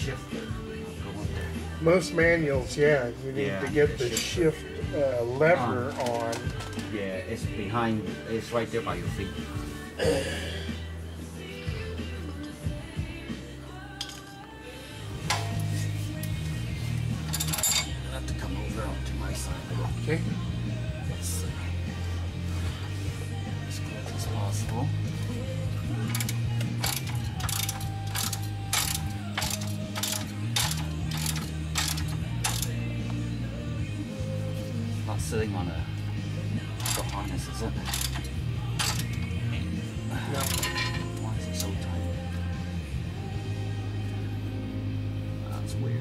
shifter. Go up there. Most manuals, yeah, you need Yeah, to get the the shift lever on. Yeah, it's behind. It's right there by your feet. You'll have to come over onto my side. Okay. Let's as close as possible. Not sitting on the harness, is it? No. Why is it so tight? That's weird.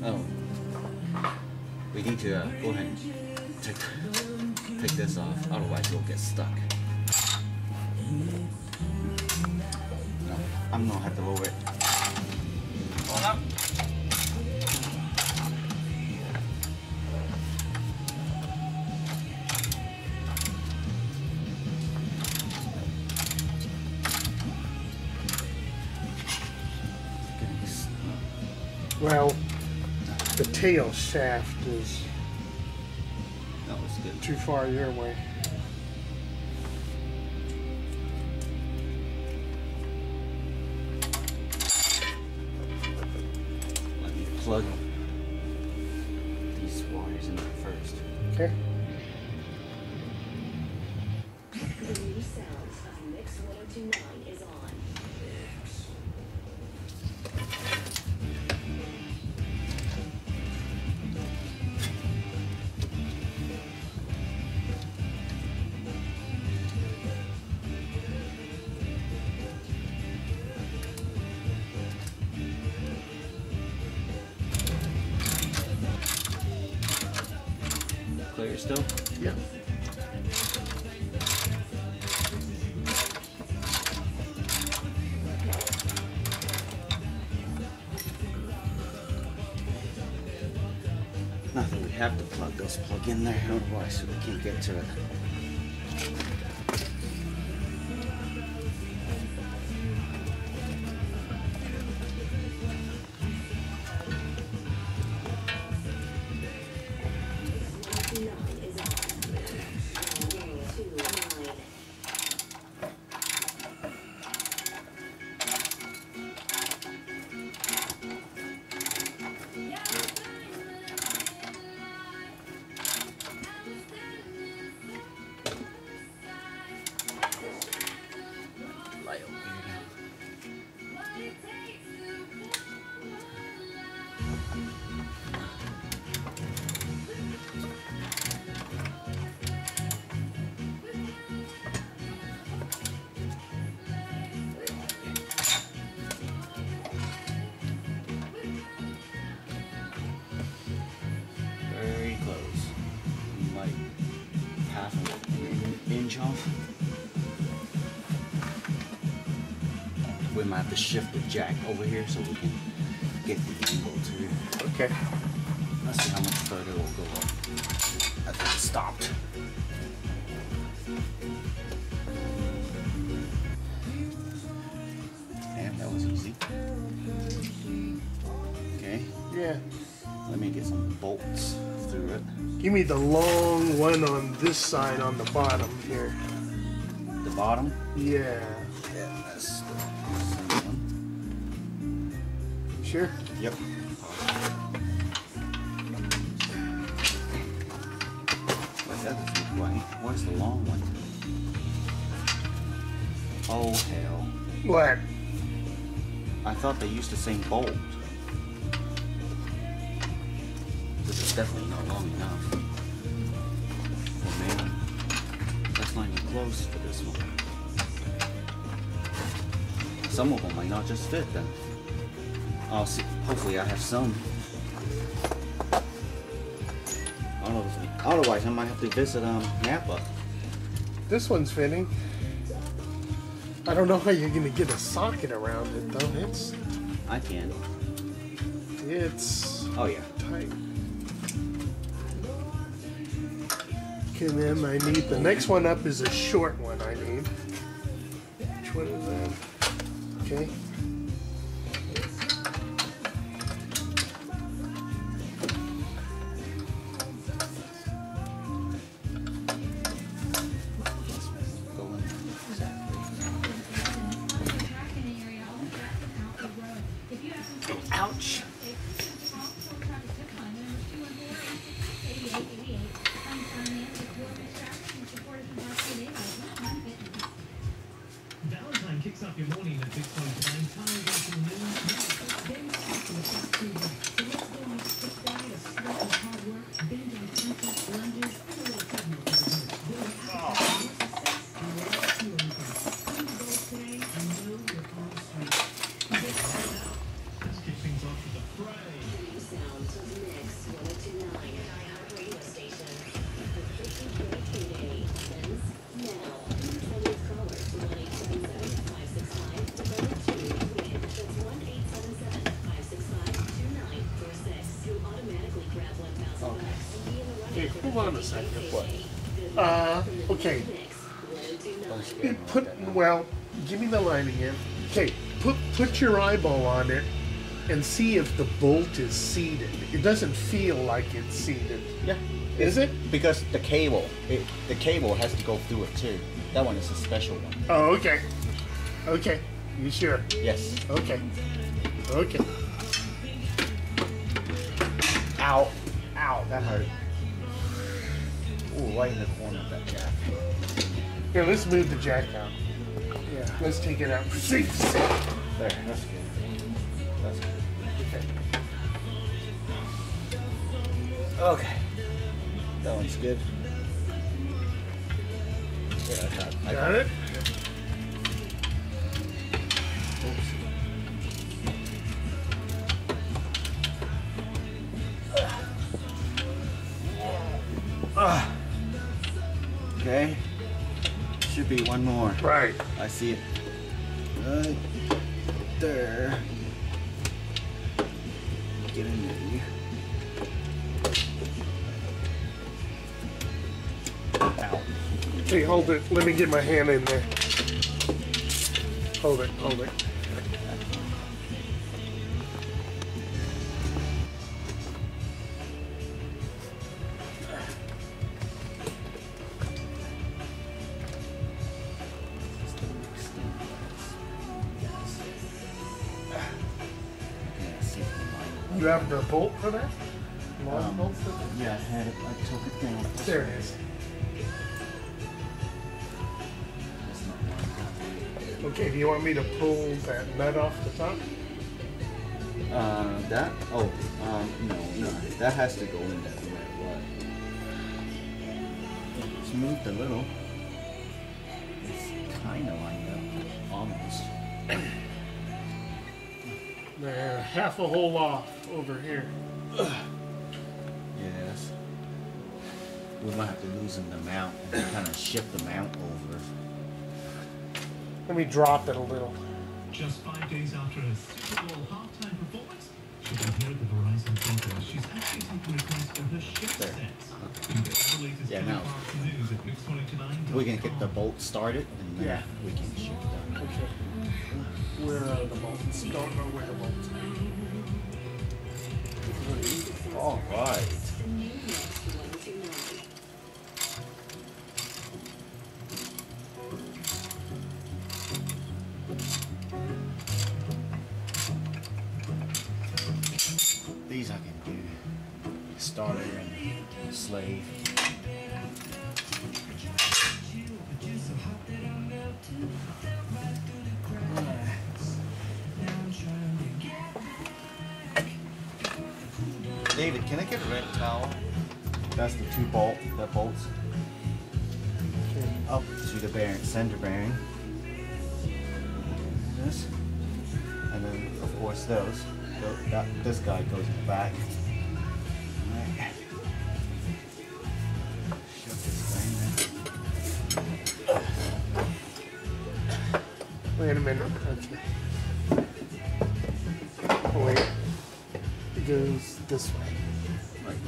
Oh. We need to go ahead and take this off, otherwise you'll get stuck. No, I'm gonna have to lower it. Hold up. Well, the tail shaft is That was good. too far your way. Let me plug these wires in there first. Okay. The new sounds of Mix 1029 is on. Clear still? Yeah. Nothing, we have to plug those plug in there, otherwise we can't get to it. Light over here. Very close. Like half an inch off. We might have to shift the jack over here so we can get the angle too. Okay. Let's see how much further we'll go up. I think it stopped. Damn, that was easy. Okay, Yeah. let me get some bolts through it. Give me the long one on this side on the bottom here. The bottom? Yeah. Yeah, that's the same one. Sure? Yep. Wait, that doesn't right. Where's the long one? Oh hell. What? I thought they used the same bolt. This is definitely not long enough. Oh man, that's not even close for this one. Some of them might not just fit then. I'll see. Hopefully I have some. Otherwise I might have to visit Napa. This one's fitting. I don't know how you're gonna get a socket around it though. I can. It's Oh yeah. tight. Okay, then I need the next one up is a short one. I need. Which one is that? Okay. Ouch. Valentine kicks off your morning at 6:29. Time goes to the moon. Then back to the fast food. So let's go on a quick diet of sweat and hard work, binge on punches, lunges, and a little treadmill for dessert. Building appetite for more success and less fueling fast. Clean the goals today and know you're on the street. Get started out. Let's kick things off with the fray. New sounds of Mix 1029 iHeartRadio station. The 50-day payday ends now. 20th caller to 1-877-565-292. That's 1-877-565-2946. You'll automatically grab $1,000 and be in the running Okay, for hold the on a 50-day second. payday. Okay. Mix 1029. It put, well, give me the line again. Okay, put your eyeball on it and see if the bolt is seated. It doesn't feel like it's seated. Yeah. Is it? Because the cable has to go through it too. That one is a special one. Oh, okay. Okay. You sure? Yes. Okay. Okay. Ow. Ow, that hurt. Ooh, right in the corner of that jack. Here, let's move the jack out. Yeah. Let's take it out for safety's sake. There, that's good. That's good. Okay. Okay. That one's good. Yeah, I Got it? Oops. Okay. Should be one more. Right. I see it. Right there. Get in there, you. Ow. Okay, hold it. Let me get my hand in there. Hold it, hold it. You have the bolt for that? Long bolt for that? Yeah, I had it. I took it down. There it is. That's not one. Okay, do you want me to pull that nut off the top? That? Oh, no. That has to go in there no matter what. It's moved a little. It's kind of lined up. Almost. Half a hole off over here. Yes. We might have to loosen the mount and kind of shift the mount over. Let me drop it a little. Just 5 days after a Super Bowl halftime performance, she can hear the Verizon Center. She's actually taking requests for her shift There. sets. You can get the latest Yeah, now. news at mix1029.com. We can get the bolt started and then Yeah. we can shift them. Okay. Where are the bolts? Don't know where the bolts are. All right. The new Mix 1029. These I can do. Starter and slave. David, can I get a red towel? That's the two bolts. Up to the bearing, center bearing. This. And then, of course, those. This guy goes in the back. Alright. Shove this thing in. Wait a minute. Okay. Oh, wait. It goes this way. Right.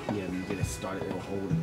Yeah, when you get it started, it'll hold it.